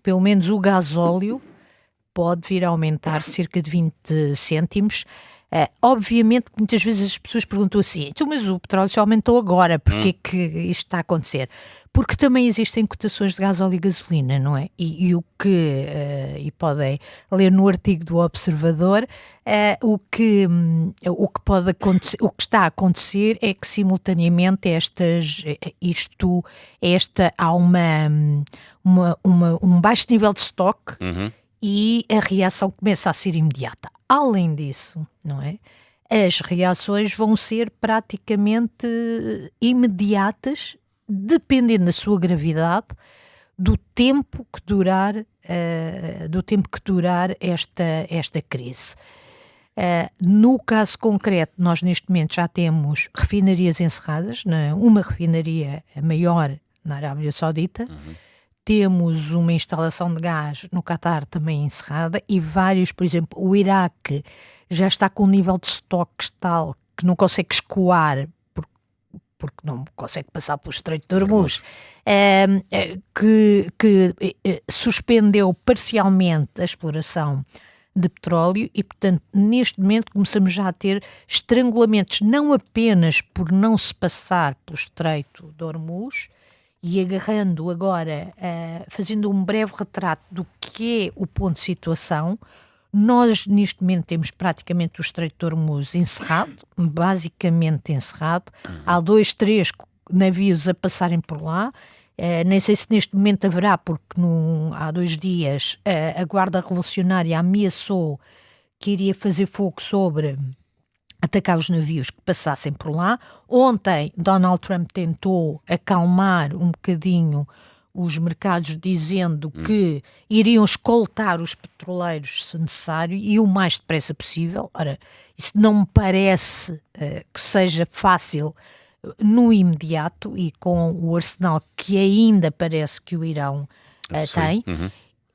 que pelo menos o gasóleo pode vir a aumentar cerca de 20 cêntimos. Obviamente que muitas vezes as pessoas perguntam assim, então, mas o petróleo só aumentou agora, porque é que isto está a acontecer? Porque também existem cotações de gasóleo e gasolina, não é? E podem ler no artigo do Observador, o que pode acontecer, o que está a acontecer é que simultaneamente há um baixo nível de estoque, e a reação começa a ser imediata. Além disso, não é? As reações vão ser praticamente imediatas, dependendo da sua gravidade, do tempo que durar esta crise. No caso concreto, nós neste momento já temos refinarias encerradas, uma refinaria maior na Arábia Saudita. Temos uma instalação de gás no Catar também encerrada e vários, por exemplo, o Iraque já está com um nível de estoques tal que não consegue escoar porque não consegue passar pelo Estreito de Hormuz, que suspendeu parcialmente a exploração de petróleo e, portanto, neste momento começamos já a ter estrangulamentos, não apenas por não se passar pelo Estreito de Hormuz. E agarrando agora, fazendo um breve retrato do que é o ponto de situação, nós neste momento temos praticamente o Estreito de Hormuz encerrado, basicamente encerrado. Há 2, 3 navios a passarem por lá. Nem sei se neste momento haverá, porque há 2 dias a Guarda Revolucionária ameaçou que iria fazer fogo sobre atacar os navios que passassem por lá. Ontem, Donald Trump tentou acalmar um bocadinho os mercados, dizendo que iriam escoltar os petroleiros se necessário e o mais depressa possível. Ora, isso não me parece que seja fácil no imediato e com o arsenal que ainda parece que o Irão tem.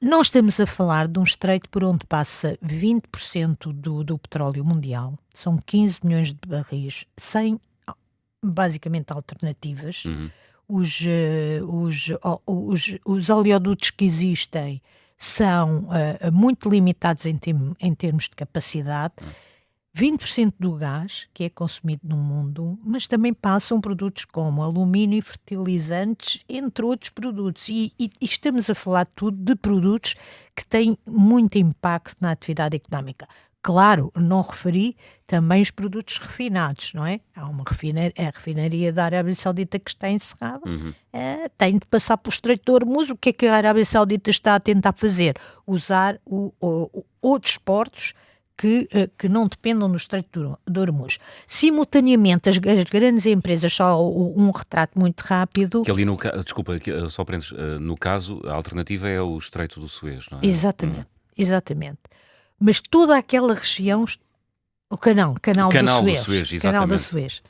Nós estamos a falar de um estreito por onde passa 20% do petróleo mundial, são 15 milhões de barris, sem basicamente alternativas. Os oleodutos que existem são muito limitados em termos de capacidade. 20% do gás que é consumido no mundo, mas também passam produtos como alumínio e fertilizantes, entre outros produtos. E estamos a falar tudo de produtos que têm muito impacto na atividade económica. Claro, não referi também os produtos refinados, não é? Há a refinaria da Arábia Saudita que está encerrada, tem de passar pelo Estreito de Hormuz. O que é que a Arábia Saudita está a tentar fazer? Usar outros portos que não dependam do Estreito de Hormuz. Simultaneamente, as grandes empresas, só um retrato muito rápido... Que ali no caso, a alternativa é o Estreito do Suez, não é? Exatamente. Mas toda aquela região, o canal do Suez,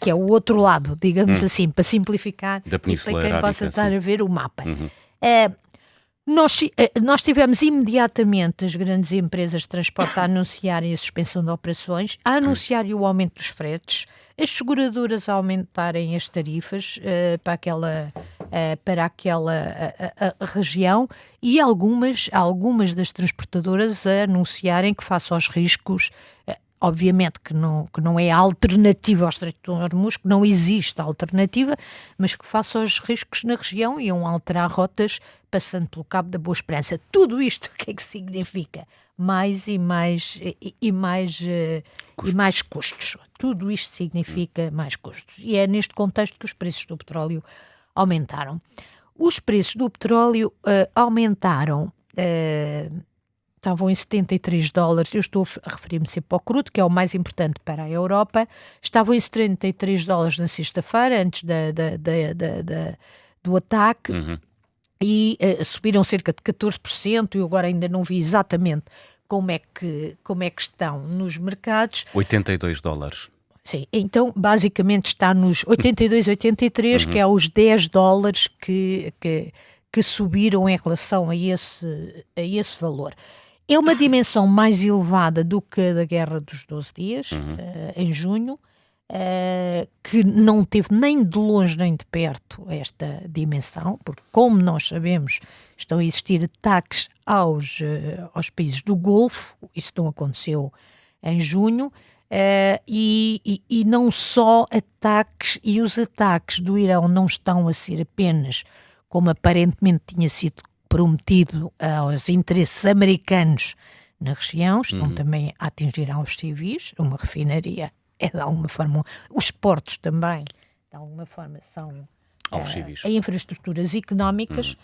que é o outro lado, digamos assim, para simplificar, da Península para quem Arábica, possa estar a ver o mapa. Nós tivemos imediatamente as grandes empresas de transporte a anunciarem a suspensão de operações, a anunciarem o aumento dos fretes, as seguradoras a aumentarem as tarifas para aquela região e algumas das transportadoras a anunciarem que, face aos riscos, obviamente que não é alternativa ao Estreito de Hormuz, que não existe alternativa, mas que, face aos riscos na região, iam alterar rotas passando pelo Cabo da Boa Esperança. Tudo isto, o que é que significa? Mais custos. Tudo isto significa mais custos. E é neste contexto que os preços do petróleo aumentaram. Os preços do petróleo aumentaram... estavam em $73, eu estou a referir-me sempre ao crudo, que é o mais importante para a Europa, estavam em $73 na sexta-feira, antes do ataque, e subiram cerca de 14%, eu agora ainda não vi exatamente como é que estão nos mercados. $82. Sim, então basicamente está nos 82, 83, que é os $10 que subiram em relação a esse valor. É uma dimensão mais elevada do que a da Guerra dos 12 Dias, em junho, que não teve nem de longe nem de perto esta dimensão, porque, como nós sabemos, estão a existir ataques aos países do Golfo, isso não aconteceu em junho, e não só ataques, e os ataques do Irão não estão a ser apenas, como aparentemente tinha sido prometido aos interesses americanos na região, estão também a atingir alvos civis, uma refinaria de alguma forma, os portos também, de alguma forma, são alvos civis. Infraestruturas económicas.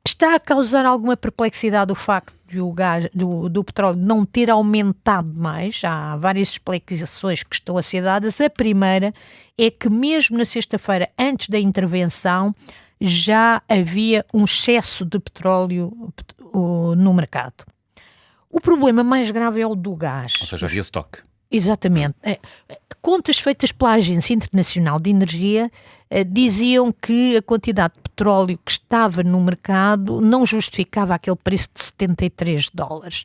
Está a causar alguma perplexidade o facto de o gás, do petróleo não ter aumentado mais. Há várias explicações que estão a ser dadas. A primeira é que mesmo na sexta-feira, antes da intervenção, já havia um excesso de petróleo no mercado. O problema mais grave é o do gás. Ou seja, havia estoque. Exatamente. Contas feitas pela Agência Internacional de Energia diziam que a quantidade de petróleo que estava no mercado não justificava aquele preço de $73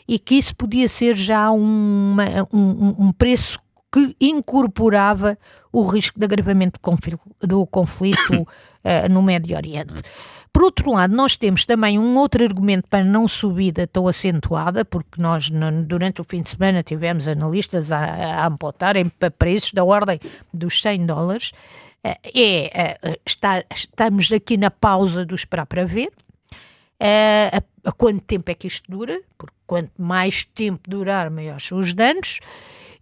e que isso podia ser já um preço que incorporava o risco de agravamento do conflito no Médio Oriente. Por outro lado, nós temos também um outro argumento para não subida tão acentuada, porque nós durante o fim de semana tivemos analistas a apontarem para preços da ordem dos $100. Estamos aqui na pausa do esperar para ver. A quanto tempo é que isto dura? Porque quanto mais tempo durar, maiores são os danos.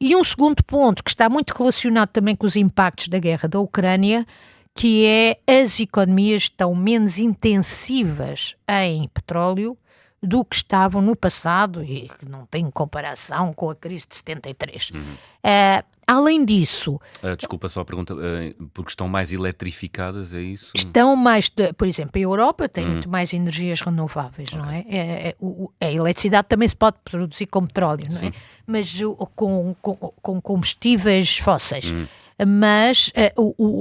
E um segundo ponto que está muito relacionado também com os impactos da guerra da Ucrânia, que é as economias estão menos intensivas em petróleo do que estavam no passado e que não tem comparação com a crise de 73. Além disso... Desculpa só a pergunta, porque estão mais eletrificadas, é isso? Estão mais, por exemplo, a Europa tem muito mais energias renováveis, não é? A eletricidade também se pode produzir com petróleo, não é? Mas com combustíveis fósseis. Mas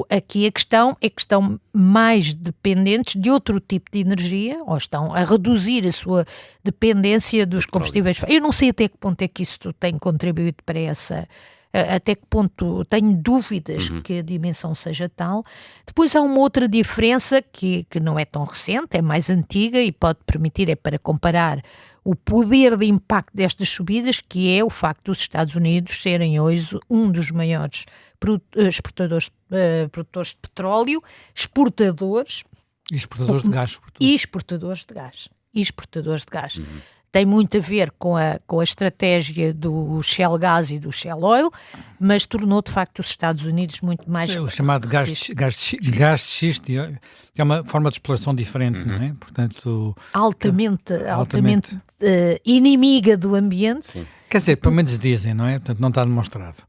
aqui a questão é que estão mais dependentes de outro tipo de energia, ou estão a reduzir a sua dependência dos combustíveis. Eu não sei até que ponto é que isso tem contribuído para essa... até que ponto tenho dúvidas que a dimensão seja tal. Depois há uma outra diferença que não é tão recente, é mais antiga e pode permitir, para comparar o poder de impacto destas subidas, que é o facto dos Estados Unidos serem hoje um dos maiores produtores de petróleo, exportadores e exportadores de gás, sobretudo. E exportadores de gás. Tem muito a ver com a estratégia do Shell Gas e do Shell Oil, mas tornou de facto os Estados Unidos muito mais... É o chamado gás de xisto, que é uma forma de exploração diferente, não é? Portanto... Altamente inimiga do ambiente. Sim. Quer dizer, pelo menos dizem, não é? Portanto, não está demonstrado.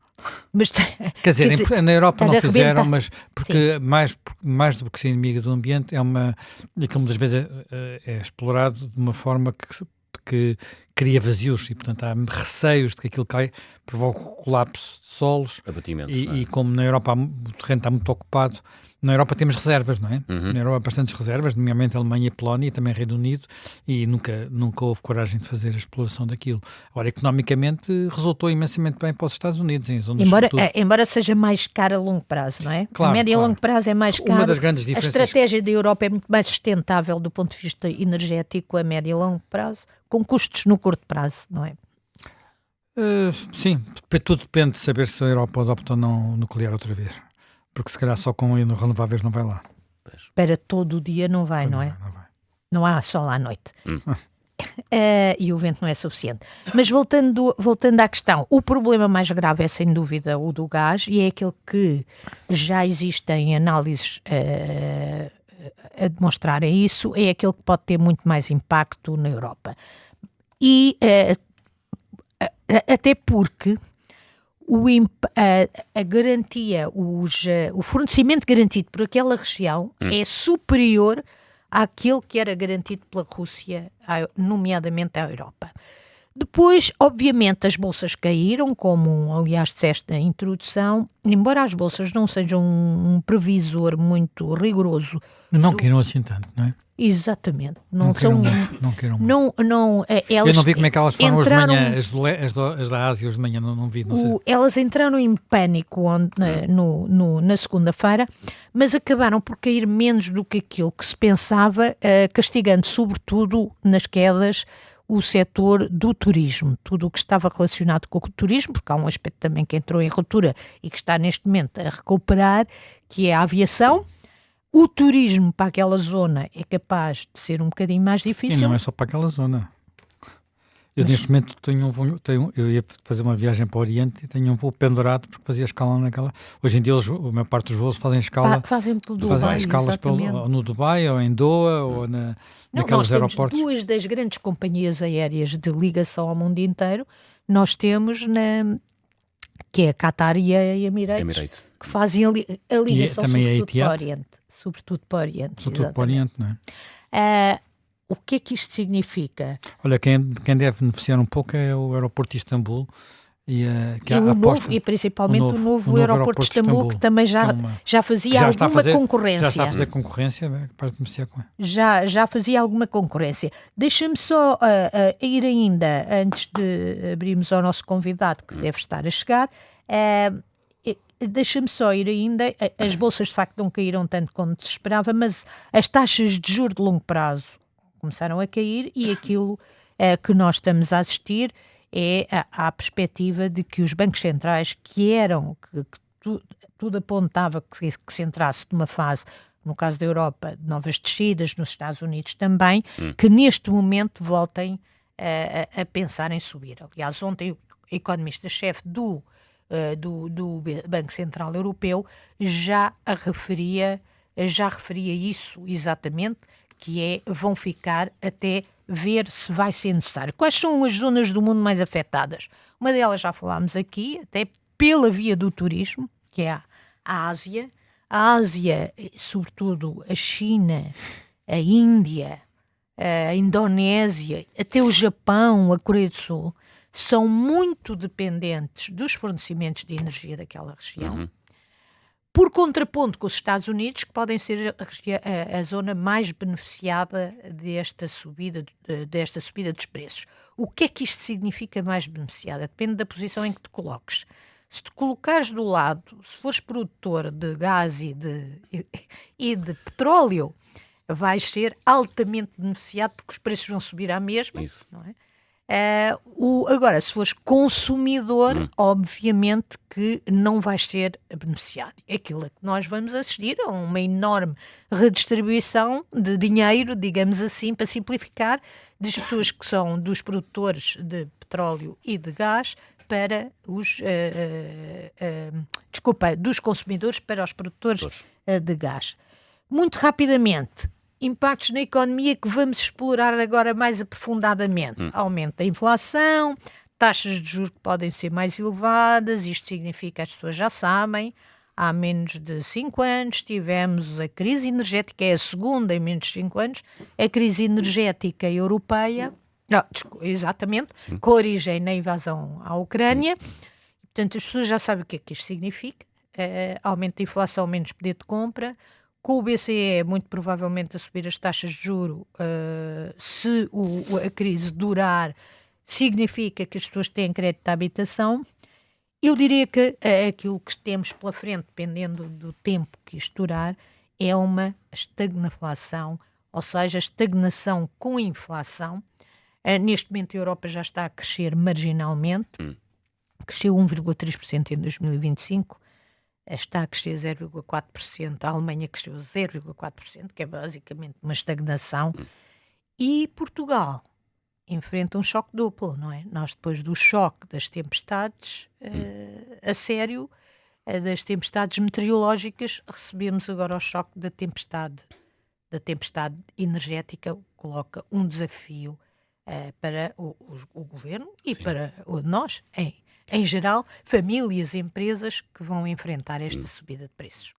Mas, quer dizer, na Europa não fizeram, mas porque mais do que ser inimiga do ambiente, aquilo muitas vezes é explorado de uma forma que cria vazios e, portanto, há receios de que aquilo provoca o colapso de solos. Abatimentos. E como na Europa o terreno está muito ocupado, na Europa temos reservas, não é? Na Europa há bastantes reservas, nomeadamente a Alemanha e a Polónia e também Reino Unido, e nunca houve coragem de fazer a exploração daquilo. Agora, economicamente, resultou imensamente bem para os Estados Unidos. Embora seja mais caro a longo prazo, não é? Claro, a médio e a longo prazo é mais caro. Uma das grandes diferenças... A estratégia da Europa é muito mais sustentável do ponto de vista energético a médio e longo prazo, com custos no curto prazo, não é? Sim, tudo depende de saber se a Europa adopta ou não nuclear outra vez. Porque se calhar só com renováveis não vai lá. Para todo o dia não vai, não é? Não vai. Não há sol à noite. E o vento não é suficiente. Mas voltando à questão, o problema mais grave é sem dúvida o do gás e é aquele que já existem análises a demonstrarem isso, é aquele que pode ter muito mais impacto na Europa. E até porque a garantia, o fornecimento garantido por aquela região é superior àquele que era garantido pela Rússia, nomeadamente à Europa. Depois, obviamente, as bolsas caíram, como aliás disseste na introdução, embora as bolsas não sejam um previsor muito rigoroso. Não caíram assim tanto, não é? Exatamente. Não queiram muito. Não queiram muito. Eu não vi como é que elas foram hoje de manhã, as da Ásia hoje de manhã, não vi, não sei. Elas entraram em pânico na segunda-feira, mas acabaram por cair menos do que aquilo que se pensava, castigando sobretudo nas quedas o setor do turismo, tudo o que estava relacionado com o turismo, porque há um aspecto também que entrou em ruptura e que está neste momento a recuperar, que é a aviação. O turismo para aquela zona é capaz de ser um bocadinho mais difícil. E não é só para aquela zona. Eu neste momento eu ia fazer uma viagem para o Oriente e tenho um voo pendurado porque fazia escala naquela. Hoje em dia a maior parte dos voos fazem escala. Fazem pelo Dubai, fazem escalas no Dubai ou em Doha ou naqueles aeroportos. Nós temos duas das grandes companhias aéreas de ligação ao mundo inteiro. Nós temos que é a Qatar e a Emirates. Que fazem a ligação sobretudo para o Oriente. Sobretudo para o Oriente, não é? O que é que isto significa? Olha, quem deve beneficiar um pouco é o aeroporto de Istambul. E principalmente o novo aeroporto de Istambul, que também já fazia alguma concorrência. Já está a fazer concorrência, é capaz de beneficiar com ela. Já fazia alguma concorrência. Deixa-me só ir ainda, antes de abrirmos ao nosso convidado, que deve estar a chegar, deixa-me só ir ainda, as bolsas de facto não caíram tanto como se esperava, mas as taxas de juros de longo prazo começaram a cair e aquilo que nós estamos a assistir é a perspectiva de que os bancos centrais, que tudo apontava que se entrasse numa fase, no caso da Europa, de novas descidas, nos Estados Unidos também, que neste momento voltem a pensar em subir. Aliás, ontem o economista-chefe do Banco Central Europeu já referia isso exatamente, que vão ficar até ver se vai ser necessário. Quais são as zonas do mundo mais afetadas? Uma delas já falámos aqui, até pela via do turismo, que é a Ásia. A Ásia, sobretudo a China, a Índia, a Indonésia, até o Japão, a Coreia do Sul, são muito dependentes dos fornecimentos de energia daquela região. Por contraponto com os Estados Unidos, que podem ser a zona mais beneficiada desta subida dos preços. O que é que isto significa mais beneficiada? Depende da posição em que te coloques. Se te colocares do lado, se fores produtor de gás e de petróleo, vais ser altamente beneficiado porque os preços vão subir à mesma. Isso. Não é? Agora, se fores consumidor, obviamente que não vais ser beneficiado. Aquilo que nós vamos assistir a uma enorme redistribuição de dinheiro, digamos assim, para simplificar, das pessoas que são dos produtores de petróleo e de gás para dos consumidores para os produtores de gás. Muito rapidamente, impactos na economia que vamos explorar agora mais aprofundadamente. Aumento da inflação, taxas de juros que podem ser mais elevadas, isto significa, as pessoas já sabem, há menos de 5 anos tivemos a crise energética, é a segunda em menos de 5 anos, a crise energética europeia, exatamente, sim, com origem na invasão à Ucrânia. Portanto, as pessoas já sabem o que é que isto significa, aumento da inflação, menos poder de compra. Com o BCE, muito provavelmente, a subir as taxas de juro, se a crise durar, significa que as pessoas têm crédito de habitação. Eu diria que aquilo que temos pela frente, dependendo do tempo que isto durar, é uma estagnação, ou seja, estagnação com inflação. Neste momento, a Europa já está a crescer marginalmente, cresceu 1,3% em 2025. Está a crescer 0,4%, a Alemanha cresceu 0,4%, que é basicamente uma estagnação, e Portugal enfrenta um choque duplo, não é? Nós, depois do choque das tempestades, a sério, das tempestades meteorológicas, recebemos agora o choque da tempestade energética, coloca um desafio para o governo e sim, para nós, em geral, famílias e empresas que vão enfrentar esta subida de preços.